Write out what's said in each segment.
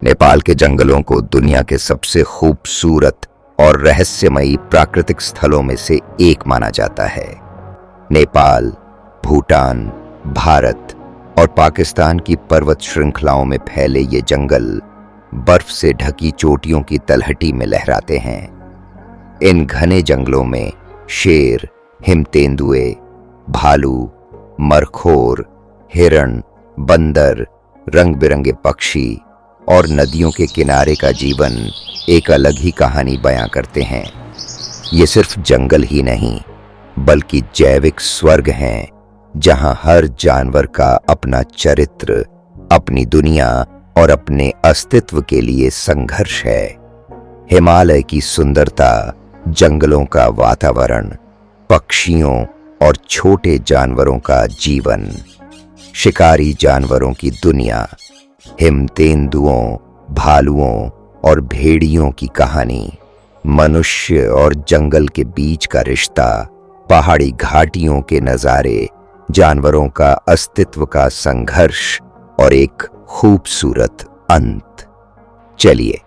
नेपाल के जंगलों को दुनिया के सबसे खूबसूरत और रहस्यमयी प्राकृतिक स्थलों में से एक माना जाता है। नेपाल, भूटान, भारत और पाकिस्तान की पर्वत श्रृंखलाओं में फैले ये जंगल बर्फ से ढकी चोटियों की तलहटी में लहराते हैं। इन घने जंगलों में शेर, हिम तेंदुए, भालू, मरखोर, हिरण, बंदर, रंग बिरंगे पक्षी और नदियों के किनारे का जीवन एक अलग ही कहानी बयां करते हैं। ये सिर्फ जंगल ही नहीं बल्कि जैविक स्वर्ग हैं, जहां हर जानवर का अपना चरित्र, अपनी दुनिया और अपने अस्तित्व के लिए संघर्ष है। हिमालय की सुंदरता, जंगलों का वातावरण, पक्षियों और छोटे जानवरों का जीवन, शिकारी जानवरों की दुनिया, हिम तेंदुओं, भालुओं और भेड़ियों की कहानी, मनुष्य और जंगल के बीच का रिश्ता, पहाड़ी घाटियों के नजारे, जानवरों का अस्तित्व का संघर्ष और एक खूबसूरत अंत। चलिए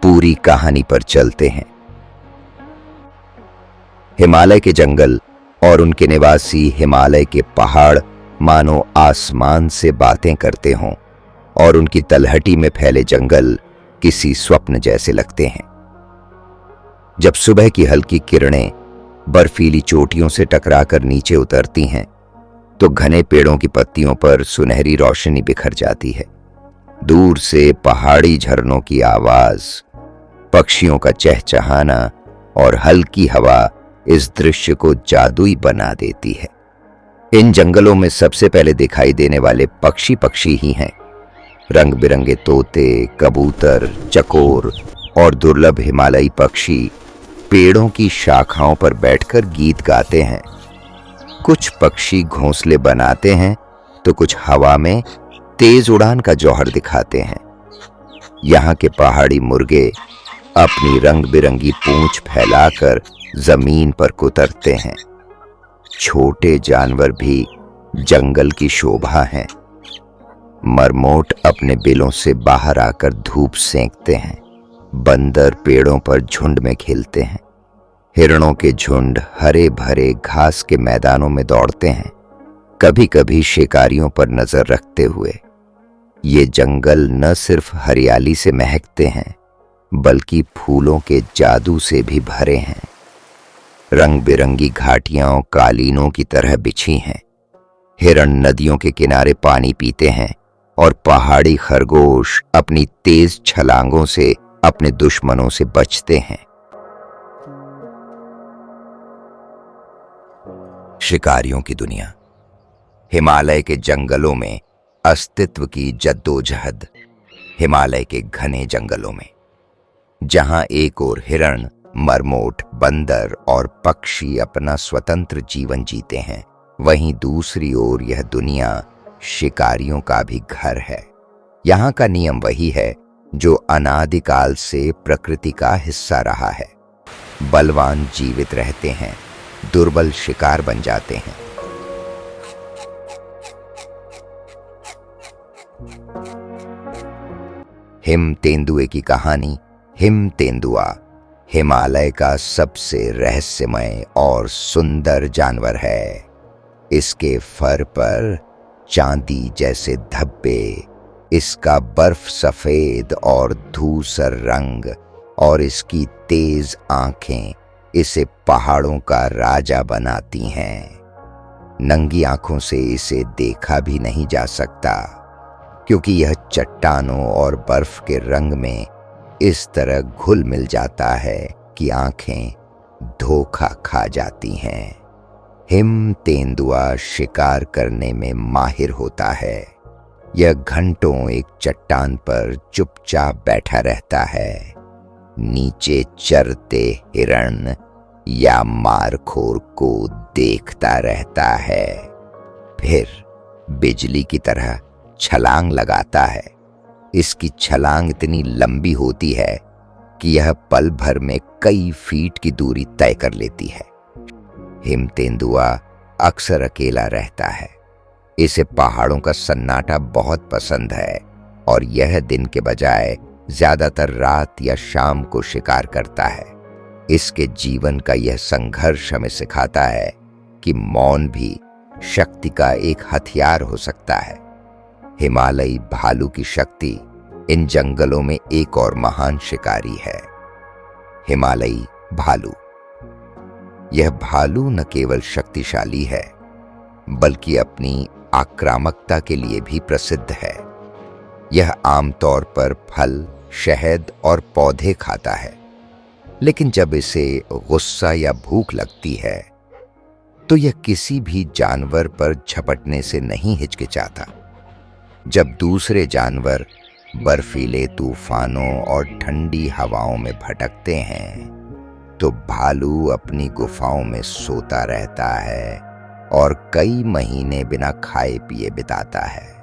पूरी कहानी पर चलते हैं। हिमालय के जंगल और उनके निवासी हिमालय के पहाड़ मानो आसमान से बातें करते हों और उनकी तलहटी में फैले जंगल किसी स्वप्न जैसे लगते हैं। जब सुबह की हल्की किरणें बर्फीली चोटियों से टकराकर नीचे उतरती हैं तो घने पेड़ों की पत्तियों पर सुनहरी रोशनी बिखर जाती है। दूर से पहाड़ी झरनों की आवाज, पक्षियों का चहचहाना और हल्की हवा इस दृश्य को जादुई बना देती है। इन जंगलों में सबसे पहले दिखाई देने वाले पक्षी ही हैं। रंग बिरंगे तोते, कबूतर, चकोर और दुर्लभ हिमालयी पक्षी पेड़ों की शाखाओं पर बैठकर गीत गाते हैं। कुछ पक्षी घोंसले बनाते हैं तो कुछ हवा में तेज उड़ान का जौहर दिखाते हैं। यहाँ के पहाड़ी मुर्गे अपनी रंग बिरंगी पूंछ फैलाकर जमीन पर कुतरते हैं। छोटे जानवर भी जंगल की शोभा हैं। मरमोट अपने बिलों से बाहर आकर धूप सेंकते हैं। बंदर पेड़ों पर झुंड में खेलते हैं। हिरणों के झुंड हरे भरे घास के मैदानों में दौड़ते हैं, कभी कभी शिकारियों पर नजर रखते हुए। ये जंगल न सिर्फ हरियाली से महकते हैं बल्कि फूलों के जादू से भी भरे हैं। रंग बिरंगी घाटियां कालीनों की तरह बिछी हैं। हिरण नदियों के किनारे पानी पीते हैं और पहाड़ी खरगोश अपनी तेज छलांगों से अपने दुश्मनों से बचते हैं। शिकारियों की दुनिया। हिमालय के जंगलों में अस्तित्व की जद्दोजहद। हिमालय के घने जंगलों में जहां एक ओर हिरण, मरमोट, बंदर और पक्षी अपना स्वतंत्र जीवन जीते हैं, वहीं दूसरी ओर यह दुनिया शिकारियों का भी घर है। यहाँ का नियम वही है जो अनादिकाल से प्रकृति का हिस्सा रहा है। बलवान जीवित रहते हैं, दुर्बल शिकार बन जाते हैं। हिम तेंदुए की कहानी। हिम तेंदुआ हिमालय का सबसे रहस्यमय और सुंदर जानवर है। इसके फर पर चांदी जैसे धब्बे, इसका बर्फ सफेद और धूसर रंग और इसकी तेज आंखें इसे पहाड़ों का राजा बनाती हैं। नंगी आंखों से इसे देखा भी नहीं जा सकता क्योंकि यह चट्टानों और बर्फ के रंग में इस तरह घुल मिल जाता है कि आंखें धोखा खा जाती हैं। हिम तेंदुआ शिकार करने में माहिर होता है। यह घंटों एक चट्टान पर चुपचाप बैठा रहता है, नीचे चरते हिरण या मारखोर को देखता रहता है। फिर बिजली की तरह छलांग लगाता है। इसकी छलांग इतनी लंबी होती है कि यह पल भर में कई फीट की दूरी तय कर लेती है। हिम तेंदुआ अक्सर अकेला रहता है। इसे पहाड़ों का सन्नाटा बहुत पसंद है और यह दिन के बजाय ज्यादातर रात या शाम को शिकार करता है। इसके जीवन का यह संघर्ष हमें सिखाता है कि मौन भी शक्ति का एक हथियार हो सकता है। हिमालयी भालू की शक्ति इन जंगलों में एक और महान शिकारी है, हिमालयी भालू। यह भालू न केवल शक्तिशाली है बल्कि अपनी आक्रामकता के लिए भी प्रसिद्ध है। यह आमतौर पर फल, शहद और पौधे खाता है, लेकिन जब इसे गुस्सा या भूख लगती है तो यह किसी भी जानवर पर झपटने से नहीं हिचकिचाता। जब दूसरे जानवर बर्फीले तूफानों और ठंडी हवाओं में भटकते हैं तो भालू अपनी गुफाओं में सोता रहता है और कई महीने बिना खाए पिए बिताता है।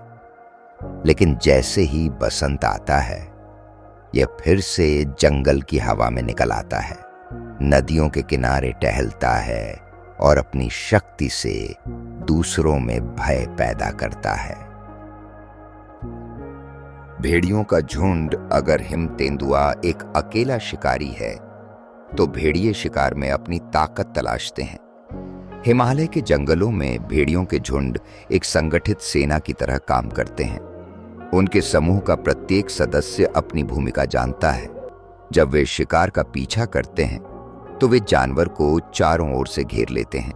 लेकिन जैसे ही बसंत आता है, यह फिर से जंगल की हवा में निकल आता है, नदियों के किनारे टहलता है और अपनी शक्ति से दूसरों में भय पैदा करता है। भेड़ियों का झुंड अगर हिम तेंदुआ एक अकेला शिकारी है तो भेड़िए शिकार में अपनी ताकत तलाशते हैं। हिमालय के जंगलों में भेड़ियों के झुंड एक संगठित सेना की तरह काम करते हैं। उनके समूह का प्रत्येक सदस्य अपनी भूमिका जानता है। जब वे शिकार का पीछा करते हैं तो वे जानवर को चारों ओर से घेर लेते हैं।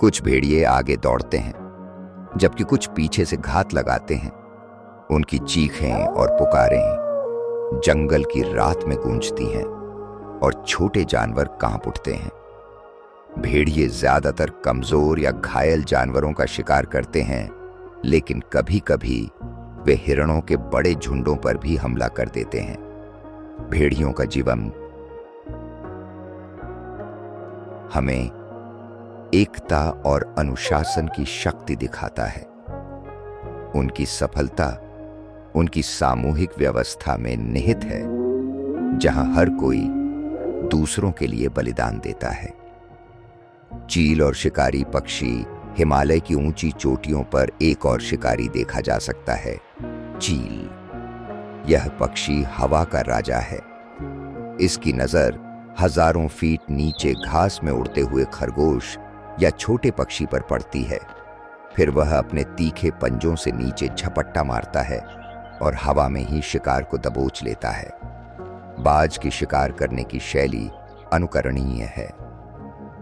कुछ भेड़िए आगे दौड़ते हैं जबकि कुछ पीछे से घात लगाते हैं। उनकी चीखें और पुकारें जंगल की रात में गूंजती हैं और छोटे जानवर कांप उठते हैं। भेड़िए ज्यादातर कमजोर या घायल जानवरों का शिकार करते हैं, लेकिन कभी-कभी वे हिरणों के बड़े झुंडों पर भी हमला कर देते हैं। भेड़ियों का जीवन हमें एकता और अनुशासन की शक्ति दिखाता है। उनकी सफलता उनकी सामूहिक व्यवस्था में निहित है, जहां हर कोई दूसरों के लिए बलिदान देता है। चील और शिकारी पक्षी हिमालय की ऊंची चोटियों पर एक और शिकारी देखा जा सकता है, चील। यह पक्षी हवा का राजा है। इसकी नजर हजारों फीट नीचे घास में उड़ते हुए खरगोश या छोटे पक्षी पर पड़ती है। फिर वह अपने तीखे पंजों से नीचे झपट्टा मारता है और हवा में ही शिकार को दबोच लेता है। बाज की शिकार करने की शैली अनुकरणीय है।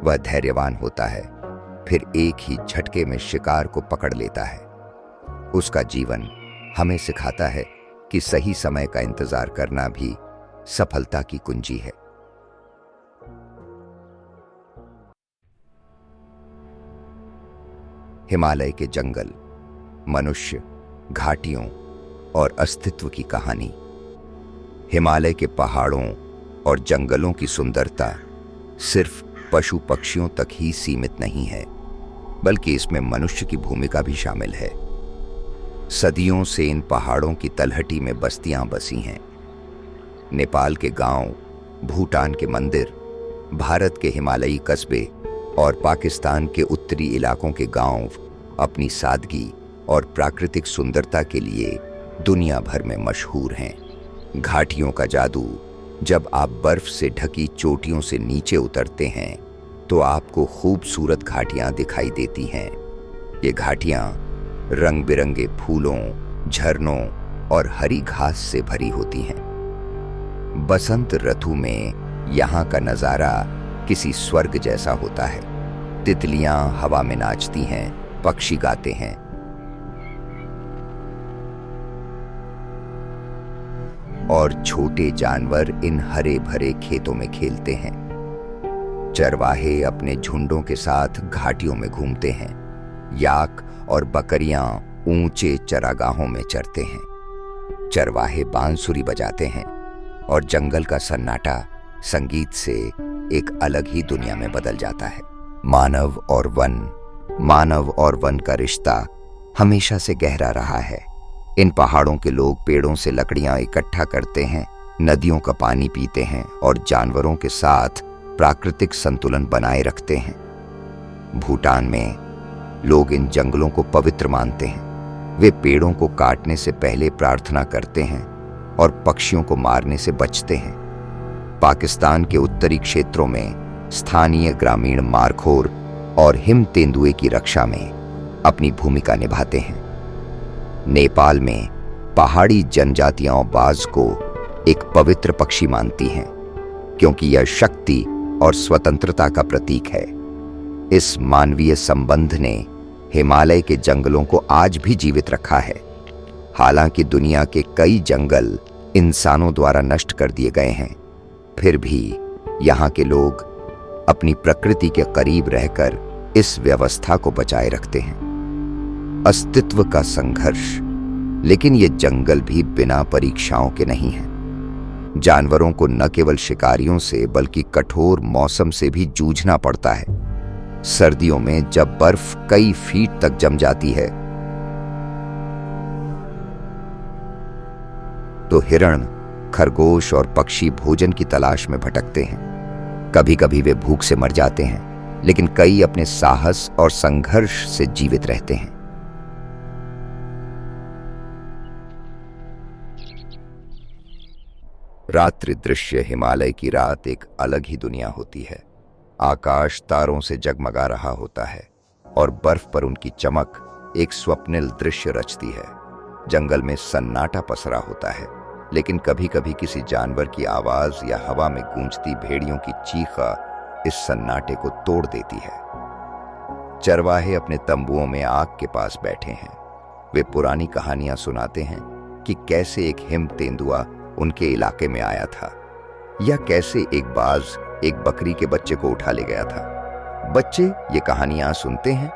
वह धैर्यवान होता है, फिर एक ही झटके में शिकार को पकड़ लेता है। उसका जीवन हमें सिखाता है कि सही समय का इंतजार करना भी सफलता की कुंजी है। हिमालय के जंगल, मनुष्य, घाटियों और अस्तित्व की कहानी। हिमालय के पहाड़ों और जंगलों की सुंदरता सिर्फ पशु पक्षियों तक ही सीमित नहीं है, बल्कि इसमें मनुष्य की भूमिका भी शामिल है। सदियों से इन पहाड़ों की तलहटी में बस्तियां बसी हैं। नेपाल के गांव, भूटान के मंदिर, भारत के हिमालयी कस्बे और पाकिस्तान के उत्तरी इलाकों के गांव अपनी सादगी और प्राकृतिक सुंदरता के लिए दुनिया भर में मशहूर हैं। घाटियों का जादू, जब आप बर्फ से ढकी चोटियों से नीचे उतरते हैं तो आपको खूबसूरत घाटियां दिखाई देती हैं। ये घाटियां रंग बिरंगे फूलों, झरनों और हरी घास से भरी होती हैं। बसंत ऋतु में यहाँ का नजारा किसी स्वर्ग जैसा होता है। तितलियां हवा में नाचती हैं, पक्षी गाते हैं और छोटे जानवर इन हरे भरे खेतों में खेलते हैं। चरवाहे अपने झुंडों के साथ घाटियों में घूमते हैं। याक और बकरियां ऊंचे चरागाहों में चरते हैं। चरवाहे बांसुरी बजाते हैं और जंगल का सन्नाटा संगीत से एक अलग ही दुनिया में बदल जाता है। मानव और वन का रिश्ता हमेशा से गहरा रहा है। इन पहाड़ों के लोग पेड़ों से लकड़ियां इकट्ठा करते हैं, नदियों का पानी पीते हैं और जानवरों के साथ प्राकृतिक संतुलन बनाए रखते हैं। भूटान में लोग इन जंगलों को पवित्र मानते हैं। वे पेड़ों को काटने से पहले प्रार्थना करते हैं और पक्षियों को मारने से बचते हैं। पाकिस्तान के उत्तरी क्षेत्रों में स्थानीय ग्रामीण मारखोर और हिम तेंदुए की रक्षा में अपनी भूमिका निभाते हैं। नेपाल में पहाड़ी जनजातियां बाज को एक पवित्र पक्षी मानती हैं, क्योंकि यह शक्ति और स्वतंत्रता का प्रतीक है। इस मानवीय संबंध ने हिमालय के जंगलों को आज भी जीवित रखा है। हालांकि दुनिया के कई जंगल इंसानों द्वारा नष्ट कर दिए गए हैं, फिर भी यहाँ के लोग अपनी प्रकृति के करीब रहकर इस व्यवस्था को बचाए रखते हैं। अस्तित्व का संघर्ष। लेकिन ये जंगल भी बिना परीक्षाओं के नहीं हैं। जानवरों को न केवल शिकारियों से बल्कि कठोर मौसम से भी जूझना पड़ता है। सर्दियों में जब बर्फ कई फीट तक जम जाती है तो हिरण, खरगोश और पक्षी भोजन की तलाश में भटकते हैं। कभी कभी वे भूख से मर जाते हैं, लेकिन कई अपने साहस और संघर्ष से जीवित रहते हैं। रात्रि दृश्य। हिमालय की रात एक अलग ही दुनिया होती है। आकाश तारों से जगमगा रहा होता है और बर्फ पर उनकी चमक एक स्वप्निल दृश्य रचती है। जंगल में सन्नाटा पसरा होता है, लेकिन कभी कभी किसी जानवर की आवाज या हवा में गूंजती भेड़ियों की चीखा इस सन्नाटे को तोड़ देती है। चरवाहे अपने तंबुओं में आग के पास बैठे हैं। वे पुरानी कहानियां सुनाते हैं कि कैसे एक हिम तेंदुआ उनके इलाके में आया था, या कैसे एक बाज एक बकरी के बच्चे को उठा ले गया था। बच्चे ये कहानियां सुनते हैं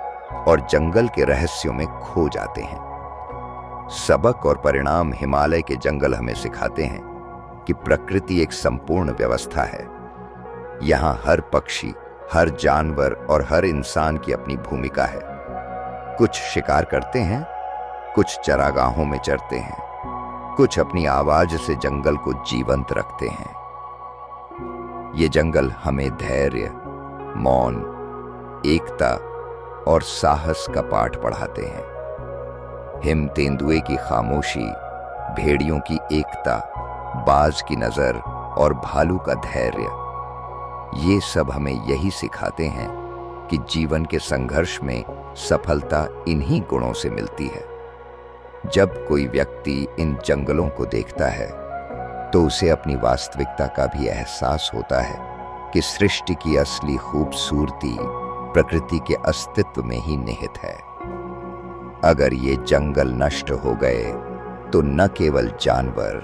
और जंगल के रहस्यों में खो जाते हैं। सबक और परिणाम। हिमालय के जंगल हमें सिखाते हैं कि प्रकृति एक संपूर्ण व्यवस्था है। यहाँ हर पक्षी, हर जानवर और हर इंसान की अपनी भूमिका है। कुछ शिकार करते हैं, कुछ चरागाहों में चरते हैं, कुछ अपनी आवाज से जंगल को जीवंत रखते हैं। ये जंगल हमें धैर्य, मौन, एकता और साहस का पाठ पढ़ाते हैं। हिम तेंदुए की खामोशी, भेड़ियों की एकता, बाज की नजर और भालू का धैर्य, ये सब हमें यही सिखाते हैं कि जीवन के संघर्ष में सफलता इन्हीं गुणों से मिलती है। जब कोई व्यक्ति इन जंगलों को देखता है तो उसे अपनी वास्तविकता का भी एहसास होता है कि सृष्टि की असली खूबसूरती प्रकृति के अस्तित्व में ही निहित है। अगर ये जंगल नष्ट हो गए तो न केवल जानवर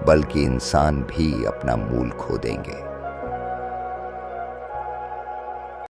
बल्कि इंसान भी अपना मूल खो देंगे।